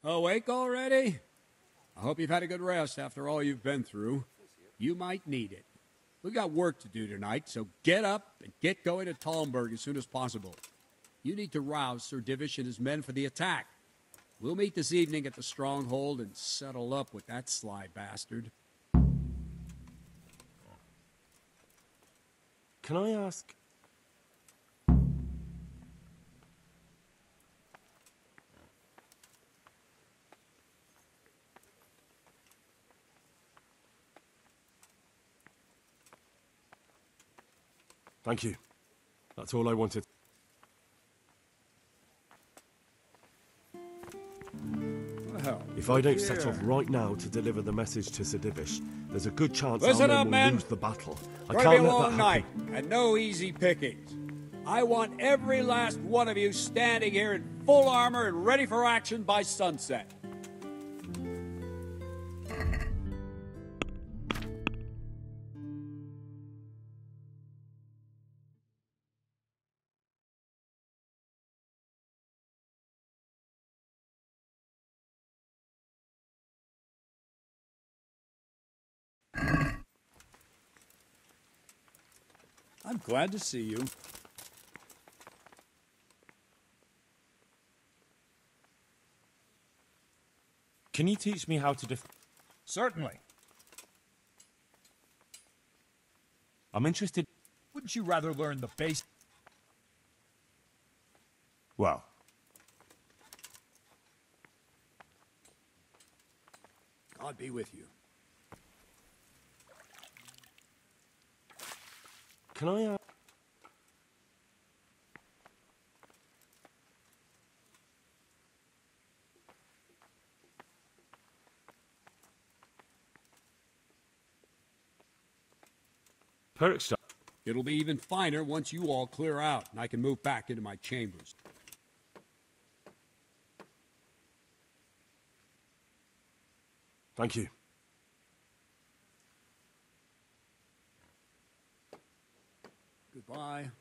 Awake already? I hope you've had a good rest after all you've been through. You might need it. We've got work to do tonight, so get up and get going to Talmberg as soon as possible. You need to rouse Sir Divish and his men for the attack. We'll meet this evening at the stronghold and settle up with that sly bastard. Can I ask... Thank you. That's all I wanted. Well, If I don't set off right now to deliver the message to Sir Divish, there's a good chance our Listen men up, will men. lose the battle. I It's can't going to be a let that long night, happen. and no easy pickings. I want every last one of you standing here in full armor and ready for action by sunset. I'm glad to see you. Can you teach me how to Certainly. I'm interested... Wouldn't you rather learn the base? Well, God be with you. Can I... Perkstad. It'll be even finer once you all clear out, and I can move back into my chambers. Thank you. Goodbye.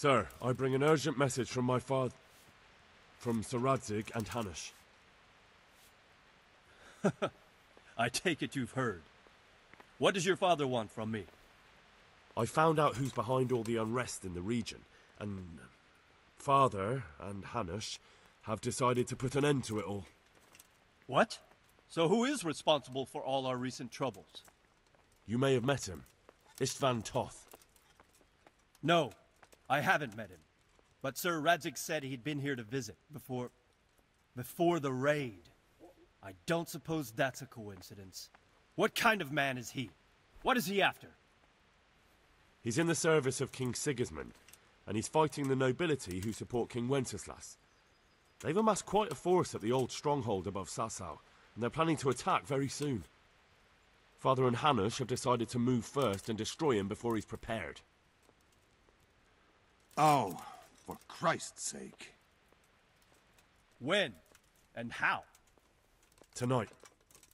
Sir, I bring an urgent message from my father... from Sir Radzig and Hanush. I take it you've heard. What does your father want from me? I found out who's behind all the unrest in the region, and... Father and Hanush have decided to put an end to it all. What? So who is responsible for all our recent troubles? You may have met him. Istvan Toth. No, I haven't met him. But Sir Radzig said he'd been here to visit before the raid. I don't suppose that's a coincidence. What kind of man is he? What is he after? He's in the service of King Sigismund, and he's fighting the nobility who support King Wenceslas. They've amassed quite a force at the old stronghold above Sasau, and they're planning to attack very soon. Father and Hanush have decided to move first and destroy him before he's prepared. Oh, for Christ's sake. When? And how? Tonight,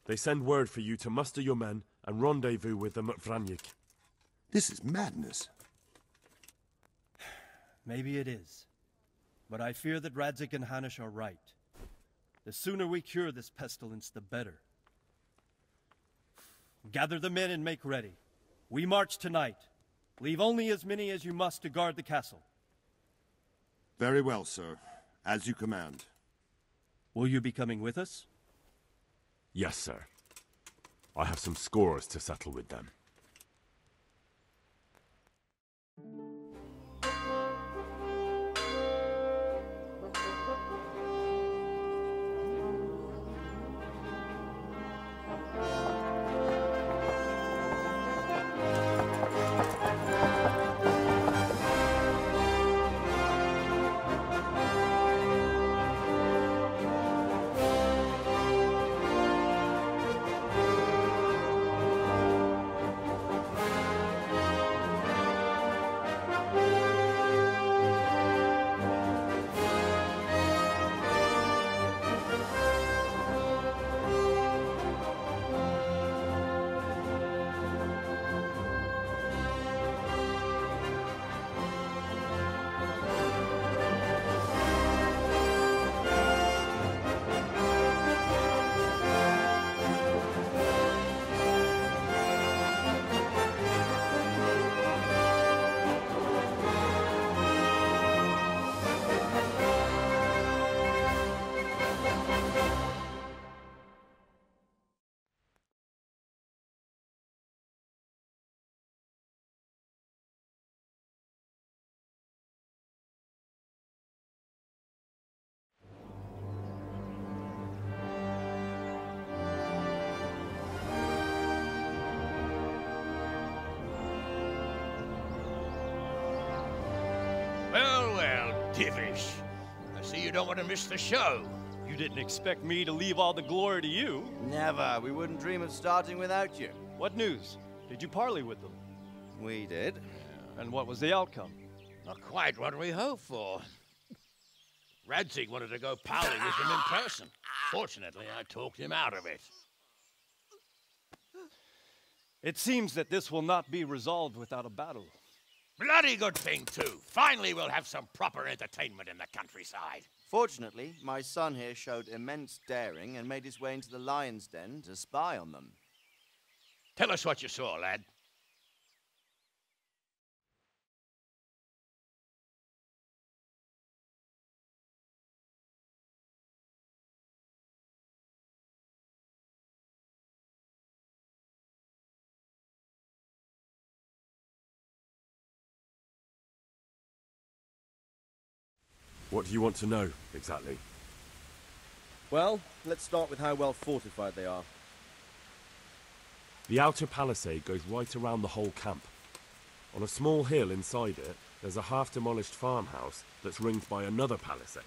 they send word for you to muster your men and rendezvous with them at Vranyik. This is madness. Maybe it is. But I fear that Radzig and Hanush are right. The sooner we cure this pestilence, the better. Gather the men and make ready. We march tonight. Leave only as many as you must to guard the castle. Very well, sir. As you command. Will you be coming with us? Yes, sir. I have some scores to settle with them. Well, Divish. I see you don't want to miss the show. You didn't expect me to leave all the glory to you. Never. We wouldn't dream of starting without you. What news? Did you parley with them? We did. And what was the outcome? Not quite what we hoped for. Radzig wanted to go parley with him in person. Fortunately, I talked him out of it. It seems that this will not be resolved without a battle. Bloody good thing, too. Finally, we'll have some proper entertainment in the countryside. Fortunately, my son here showed immense daring and made his way into the lion's den to spy on them. Tell us what you saw, lad. What do you want to know, exactly? Well, let's start with how well fortified they are. The outer palisade goes right around the whole camp. On a small hill inside it, there's a half-demolished farmhouse that's ringed by another palisade.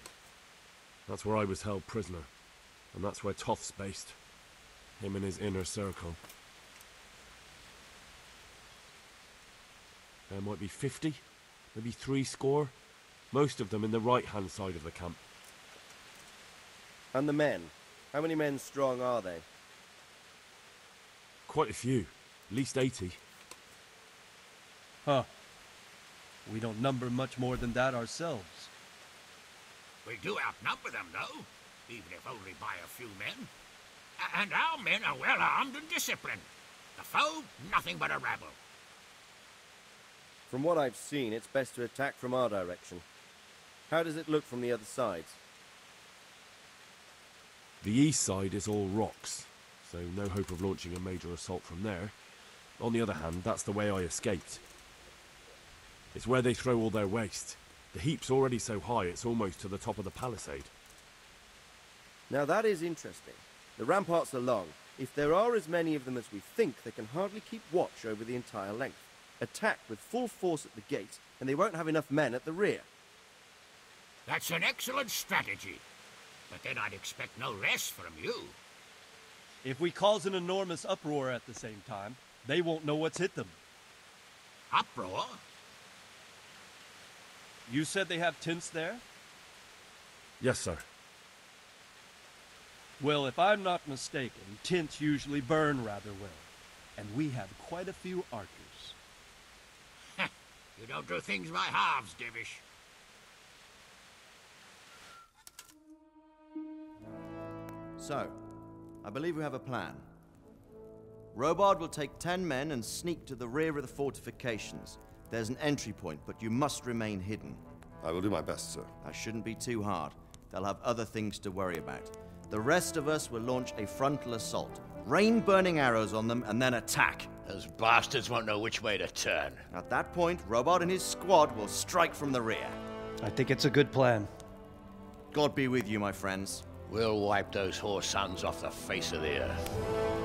That's where I was held prisoner, and that's where Toth's based. Him and his inner circle. There might be 50, maybe 70. Most of them in the right-hand side of the camp. And the men? How many men strong are they? Quite a few. At least 80. Huh. We don't number much more than that ourselves. We do outnumber them, though, even if only by a few men. And our men are well armed and disciplined. The foe, nothing but a rabble. From what I've seen, it's best to attack from our direction. How does it look from the other sides? The east side is all rocks, so no hope of launching a major assault from there. On the other hand, that's the way I escaped. It's where they throw all their waste. The heap's already so high it's almost to the top of the palisade. Now that is interesting. The ramparts are long. If there are as many of them as we think, they can hardly keep watch over the entire length. Attack with full force at the gate, and they won't have enough men at the rear. That's an excellent strategy. But then I'd expect no less from you. If we cause an enormous uproar at the same time, they won't know what's hit them. Uproar? You said they have tents there? Yes, sir. Well, if I'm not mistaken, tents usually burn rather well. And we have quite a few archers. You don't do things by halves, Divish. So, I believe we have a plan. Robard will take 10 men and sneak to the rear of the fortifications. There's an entry point, but you must remain hidden. I will do my best, sir. That shouldn't be too hard. They'll have other things to worry about. The rest of us will launch a frontal assault. Rain burning arrows on them and then attack. Those bastards won't know which way to turn. At that point, Robard and his squad will strike from the rear. I think it's a good plan. God be with you, my friends. We'll wipe those whore sons off the face of the earth.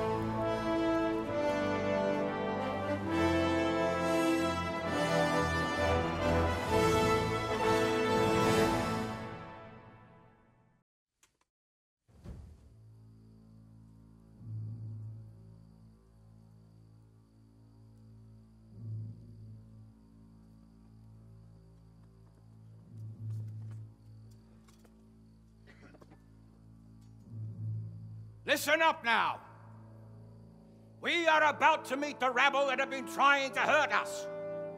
Listen up now. We are about to meet the rabble that have been trying to hurt us.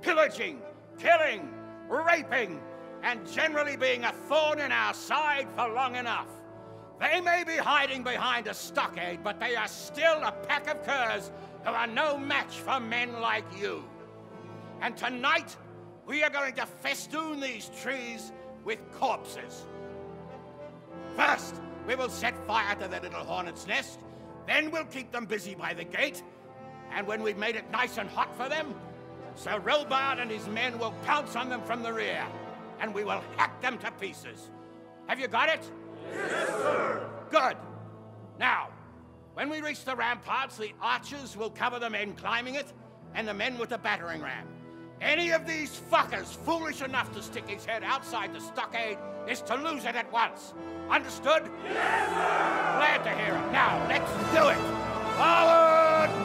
Pillaging, killing, raping, and generally being a thorn in our side for long enough. They may be hiding behind a stockade, but they are still a pack of curs who are no match for men like you. And tonight, we are going to festoon these trees with corpses. First, we will set fire to their little hornet's nest. Then we'll keep them busy by the gate. And when we've made it nice and hot for them, Sir Robard and his men will pounce on them from the rear. And we will hack them to pieces. Have you got it? Yes, sir! Good. Now, when we reach the ramparts, the archers will cover the men climbing it, and the men with the battering ram. Any of these fuckers foolish enough to stick his head outside the stockade is to lose it at once. Understood? Yes, sir! Glad to hear it. Now, let's do it. Forward!